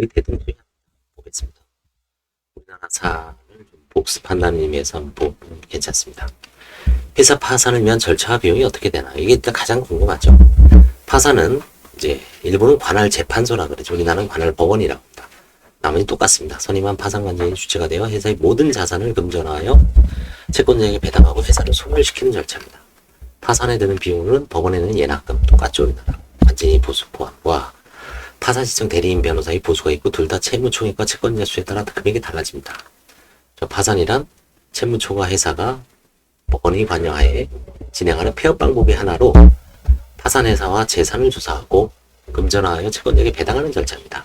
거의 대등하게 보겠습니다. 우리나라 사를 좀 복습한다는 의미에서 한번 괜찮습니다. 회사 파산을 위한 절차와 비용이 어떻게 되나? 이게 일단 가장 궁금하죠. 파산은 이제 일본은 관할 재판소라 그러죠. 우리나라는 관할 법원이라고 합니다. 나머지 똑같습니다. 선임한 파산관계인이 주체가 되어 회사의 모든 자산을 금전화하여 채권자에게 배당하고 회사를 소멸시키는 절차입니다. 파산에 드는 비용은 법원에는 예납금 똑같죠. 우리나라 관계인이 보수 포함과 파산 시청 대리인 변호사의 보수가 있고 둘 다 채무총액과 채권자 수에 따라 금액이 달라집니다. 파산이란 채무초과 회사가 법원의 관여하에 진행하는 폐업 방법의 하나로 파산회사와 재산을 조사하고 금전화하여 채권자에게 배당하는 절차입니다.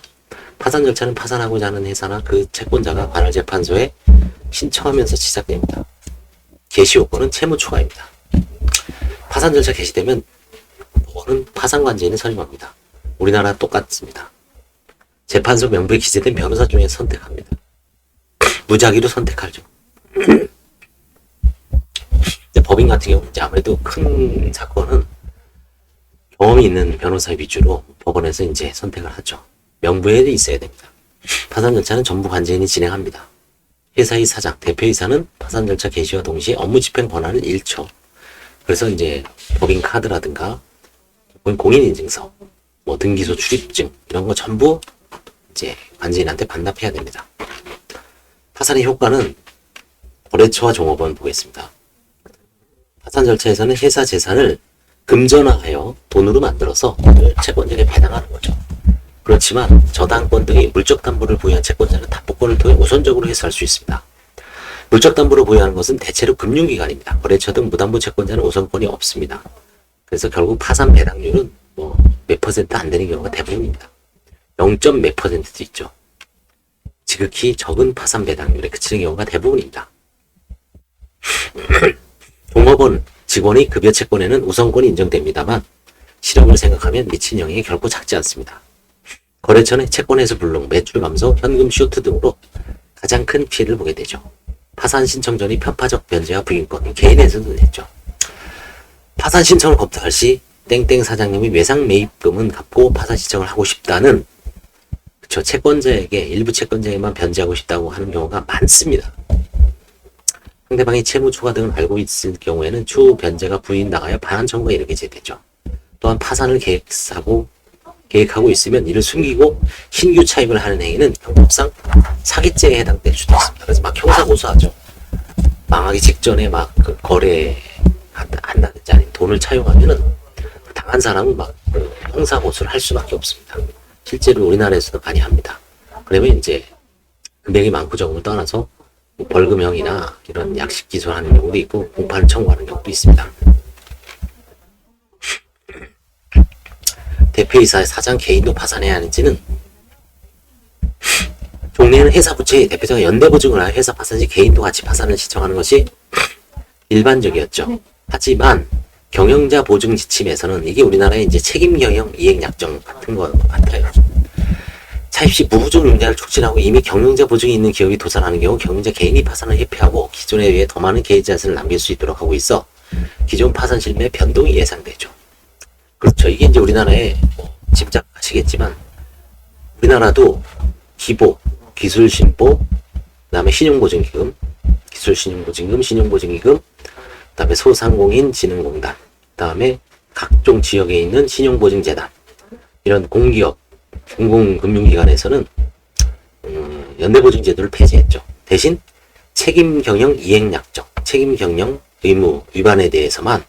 파산 절차는 파산하고자 하는 회사나 그 채권자가 관할 재판소에 신청하면서 시작됩니다. 개시 요건은 채무초과입니다. 파산 절차 개시되면 법원은 파산관제인을 선임합니다. 우리나라 똑같습니다. 재판소 명부에 기재된 변호사 중에서 선택합니다. 무작위로 선택하죠. 법인 같은 경우 이제 아무래도 큰 사건은 경험이 있는 변호사 위주로 법원에서 이제 선택을 하죠. 명부에 있어야 됩니다. 파산 절차는 전부 관제인이 진행합니다. 회사의 사장, 대표이사는 파산 절차 개시와 동시에 업무 집행 권한을 잃죠. 그래서 이제 법인 카드라든가 공인인증서, 뭐 등기소 출입증 이런 거 전부 이제 관제인한테 반납해야 됩니다. 파산의 효과는 거래처와 종업원 보겠습니다. 파산 절차에서는 회사 재산을 금전화하여 돈으로 만들어서 채권자에게 배당하는 거죠. 그렇지만 저당권 등의 물적 담보를 보유한 채권자는 답보권을 통해 우선적으로 회수할 수 있습니다. 물적 담보를 보유하는 것은 대체로 금융기관입니다. 거래처 등 무담보 채권자는 우선권이 없습니다. 그래서 결국 파산 배당률은 뭐 몇 퍼센트 안 되는 경우가 대부분입니다. 0. 몇 %도 있죠. 지극히 적은 파산 배당률에 그치는 경우가 대부분입니다. 종업원 직원의 급여 채권에는 우선권이 인정됩니다만 실형을 생각하면 미친 영향이 결코 작지 않습니다. 거래처는 채권에서 불능, 매출 감소, 현금 쇼트 등으로 가장 큰 피해를 보게 되죠. 파산 신청 전의 편파적 변제와 부인권, 개인에서도 됐죠. 파산 신청을 검토할 시 땡땡 사장님이 외상 매입금은 갚고 파산 신청을 하고 싶다는 그쵸, 채권자에게 일부 채권자에게만 변제하고 싶다고 하는 경우가 많습니다. 상대방이 채무 초과 등을 알고 있을 경우에는 추후 변제가 부인 나가야 반환 청구가 이르게 되죠. 또한 파산을 계획하고 있으면 이를 숨기고 신규 차입을 하는 행위는 형법상 사기죄에 해당될 수도 있습니다. 그래서 막 형사 고소하죠. 망하기 직전에 막 그 거래 한다든지 아니면 돈을 차용하면은 당한 사람은 막 형사 고소를 할 수밖에 없습니다. 실제로 우리나라에서도 많이 합니다. 그러면 이제 금액이 많고 적음을 떠나서 벌금형이나 이런 약식 기소하는 경우도 있고 공판을 청구하는 경우도 있습니다. 대표이사의 사장 개인도 파산해야 하는지는 종래에는 회사 부채의 대표자가 연대보증을 하여 회사 파산 시 개인도 같이 파산을 신청하는 것이 일반적이었죠. 하지만 경영자 보증 지침에서는 이게 우리나라의 이제 책임 경영 이행 약정 같은 거 같아요. 차입 시 무부정 융자를 촉진하고 이미 경영자 보증이 있는 기업이 도산하는 경우 경영자 개인이 파산을 회피하고 기존에 비해 더 많은 개인 자산을 남길 수 있도록 하고 있어 기존 파산 실매의 변동이 예상되죠. 그렇죠. 이게 이제 우리나라에 짐작하시겠지만 우리나라도 기보, 기술신보, 그 다음에 신용보증기금, 기술신용보증금, 신용보증기금, 그 다음에 소상공인진흥공단, 그 다음에 각종 지역에 있는 신용보증재단, 이런 공기업, 공공금융기관에서는 연대보증제도를 폐지했죠. 대신 책임경영 이행약정, 책임경영 의무 위반에 대해서만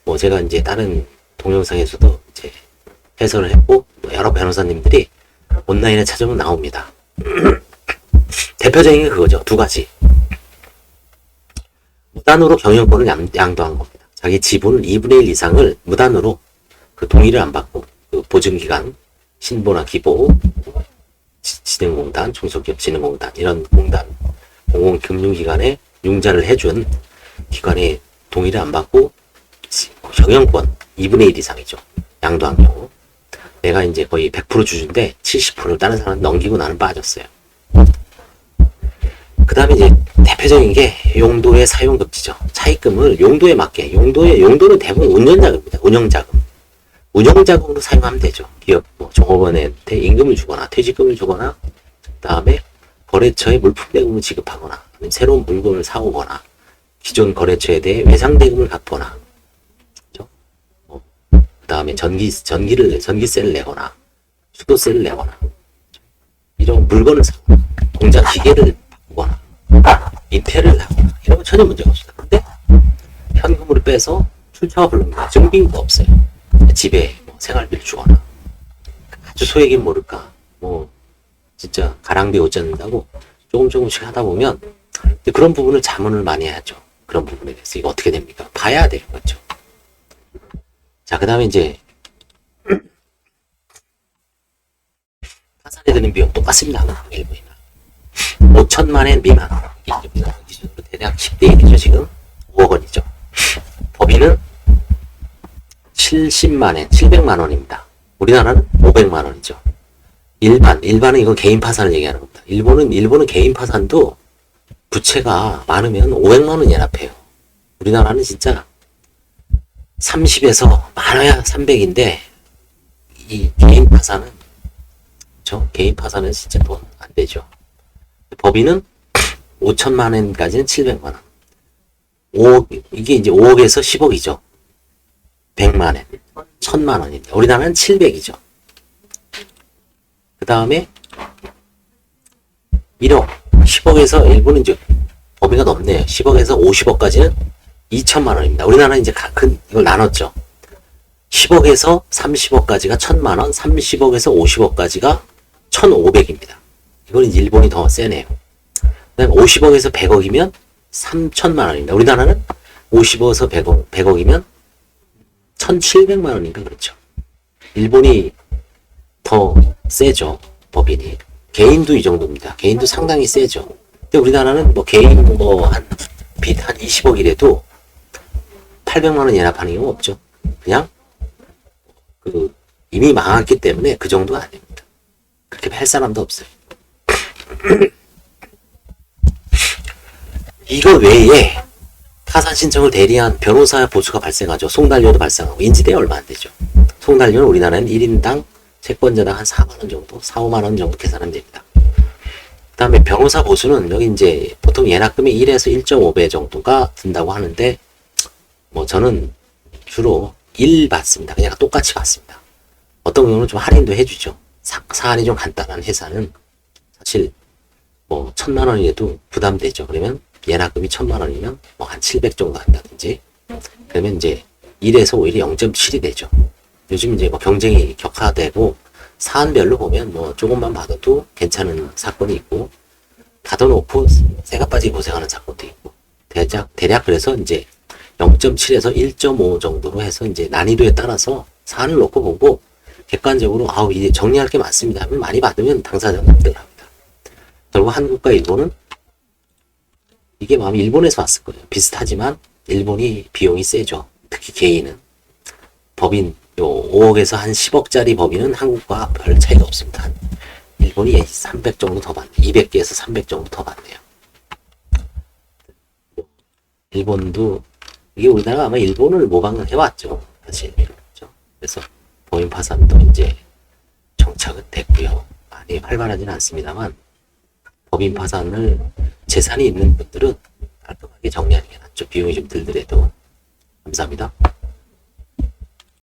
뭐 제가 이제 다른 동영상에서도 이제 해설을 했고 여러 변호사님들이 온라인에 찾아보면 나옵니다. 대표적인 게 그거죠. 두 가지. 무단으로 경영권을 양도한 겁니다. 자기 지분을 2분의 1 이상을 무단으로 그 동의를 안 받고 그 보증기관, 신보나 기보, 진흥공단, 중소기업진흥공단 이런 공단, 공공금융기관에 융자를 해준 기관의 동의를 안 받고 경영권 2분의 1 이상이죠. 양도한 경우. 내가 이제 거의 100% 주주인데 70%를 다른 사람 넘기고 나는 빠졌어요. 그 다음에 이제 대표적인 게 용도의 사용급지죠. 차입금을 용도에 맞게, 용도는 대부분 운영자금입니다. 운영자금. 운용자금으로 사용하면 되죠. 기업, 뭐 종업원한테 임금을 주거나 퇴직금을 주거나 그 다음에 거래처에 물품 대금을 지급하거나 아니면 새로운 물건을 사오거나 기존 거래처에 대해 외상 대금을 갚거나 그렇죠? 그 다음에 전기세를 내거나 수도세를 내거나 이런 물건을 사거나 공장 기계를 바꾸거나 임대를 하거나 이런 건 전혀 문제가 없습니다. 근데 현금으로 빼서 출처가 불능다. 증빙도 없어요. 집에 뭐 생활비를 주거나 아주 소액인 모를까 뭐 진짜 가랑비 옷 젖는다고 조금씩 하다 보면 그런 부분을 자문을 많이 해야죠. 그런 부분에 대해서 이거 어떻게 됩니까? 봐야 돼요. 그렇죠? 자, 그 다음에 이제 파산에 드는 비용 똑같습니다. 일본이나 5천만 엔 미만 기준으로 대략 10대 1이죠. 지금 5억 원이죠. 법인은 70만 엔, 700만 원입니다. 우리나라는 500만 원이죠. 일반은 이건 개인 파산을 얘기하는 겁니다. 일본은 개인 파산도 부채가 많으면 500만 원 연합해요. 우리나라는 진짜 30에서 많아야 300인데 이 개인 파산은 그렇죠? 개인 파산은 진짜 돈 안 되죠. 법인은 5천만 원까지는 700만 원. 5억, 이게 이제 5억에서 10억이죠. 100만 원, 1000만 원입니다. 우리나라는 700이죠. 그 다음에 1억, 10억에서 일본은 이제 범위가 넓네요. 10억에서 50억까지는 2천만 원입니다. 우리나라는 이제 이걸 나눴죠. 10억에서 30억까지가 1000만 원, 30억에서 50억까지가 1500입니다. 이건 이제 일본이 더 세네요. 그 다음에 50억에서 100억이면 3천만 원입니다. 우리나라는 50억에서 100억이면 1700만 원인가 그렇죠. 일본이 더 세죠. 법인이. 개인도 이 정도입니다. 개인도 상당히 세죠. 근데 우리나라는 뭐 개인 한 빚 한 20억이라도 800만 원 연합하는 경우 없죠. 그냥 이미 망했기 때문에 그 정도가 안 됩니다. 그렇게 할 사람도 없어요. 이거 외에 파산 신청을 대리한 변호사 보수가 발생하죠. 송달료도 발생하고 인지대에 얼마 안 되죠. 송달료는 우리나라는 1인당 채권자당 한 4만원 정도, 4, 5만원 정도 계산하면 됩니다. 그 다음에 변호사 보수는 여기 이제 보통 예납금이 1에서 1.5배 정도가 든다고 하는데 뭐 저는 주로 1 받습니다. 그냥 똑같이 받습니다. 어떤 경우는 좀 할인도 해주죠. 사안이 좀 간단한 회사는 사실 뭐 1000만 원이라도 부담되죠. 그러면 예납금이 1000만 원이면 뭐 한 700 정도 한다든지 그러면 이제 1에서 오히려 0.7이 되죠. 요즘 이제 뭐 경쟁이 격화되고 사안별로 보면 뭐 조금만 받아도 괜찮은 사건이 있고 가둬놓고 새가 빠지게 고생하는 사건도 있고 대략 그래서 이제 0.7에서 1.5 정도로 해서 이제 난이도에 따라서 사안을 놓고 보고 객관적으로 이제 정리할 게 많습니다 하면 많이 받으면 당사자는 합니다. 결국 한국과 일본은 이게 아마 일본에서 왔을 거예요. 비슷하지만 일본이 비용이 세죠. 특히 개인은 법인 요 5억에서 한 10억짜리 법인은 한국과 별 차이가 없습니다. 일본이 300 정도 더 받네요. 200개에서 300 정도 더 받네요. 일본도 이게 우리나라가 아마 일본을 모방을 해왔죠. 사실 그렇죠. 그래서 법인 파산도 이제 정착은 됐고요. 많이 활발하지는 않습니다만 법인 파산을 재산이 있는 분들은 깔끔하게 정리하는 게 낫죠. 비용이 좀 들더라도. 감사합니다.